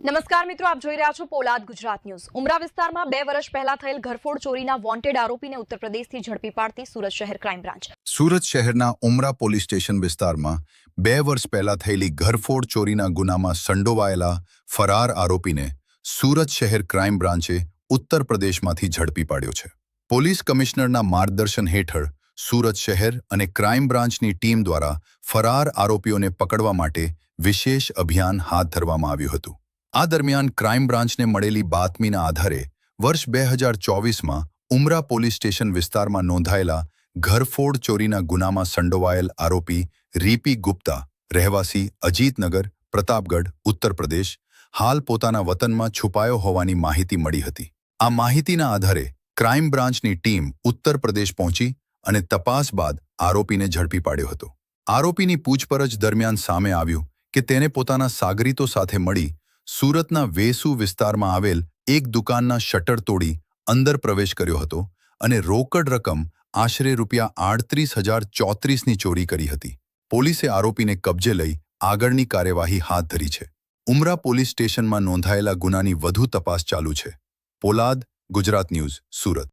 નમસ્કાર મિત્રો, આપ જોઈ રહ્યા છો પોલાદ ગુજરાત ન્યૂઝ। ઉમરા વિસ્તારમાં 2 વર્ષ પહેલા થયેલ ઘરફોડ ચોરીના વોન્ટેડ આરોપીને ઉત્તર પ્રદેશથી ઝડપી પાડતી સુરત શહેર ક્રાઇમ બ્રાન્ચ। સુરત શહેરના ઉમરા પોલીસ સ્ટેશન વિસ્તારમાં 2 વર્ષ પહેલા થયેલી ઘરફોડ ચોરીના ગુનામાં સંડોવાયેલા ફરાર આરોપીને સુરત શહેર ક્રાઇમ બ્રાન્ચે ઉત્તર પ્રદેશમાંથી ઝડપી પાડ્યો છે। પોલીસ કમિશનરના માર્ગદર્શન હેઠળ સુરત શહેર અને ક્રાઇમ બ્રાન્ચની ટીમ દ્વારા ફરાર આરોપીઓને પકડવા માટે વિશેષ અભિયાન હાથ ધરવામાં આવ્યું હતું। આ દરમિયાન ક્રાઇમ બ્રાન્ચને મળેલી બાતમીના આધારે વર્ષ 2024માં ઉમરા પોલીસ સ્ટેશન વિસ્તારમાં નોંધાયેલા ઘરફોડ ચોરીના ગુનામાં સંડોવાયેલ આરોપી રીપી ગુપ્તા રહેવાસી અજીતનગર પ્રતાપગઢ ઉત્તર પ્રદેશ હાલ પોતાના વતનમાં છુપાયો હોવાની માહિતી મળી હતી। આ માહિતીના આધારે ક્રાઇમ બ્રાન્ચની ટીમ ઉત્તર પ્રદેશ પહોંચી અને તપાસ બાદ આરોપીને ઝડપી પાડ્યો હતો। આરોપીની પૂછપરછ દરમિયાન સામે આવ્યું કે તેને પોતાના સાગરીતો સાથે મળી સુરતના વેસુ વિસ્તારમાં આવેલ એક દુકાનના શટર તોડી અંદર પ્રવેશ કર્યો હતો અને રોકડ રકમ આશરે ₹38,034ની ચોરી કરી હતી। પોલીસે આરોપીને કબજે લઈ આગળની કાર્યવાહી હાથ ધરી છે। ઉમરા પોલીસ સ્ટેશનમાં નોંધાયેલા ગુનાની વધુ તપાસ ચાલુ છે। પોલાદ ગુજરાત ન્યૂઝ સુરત।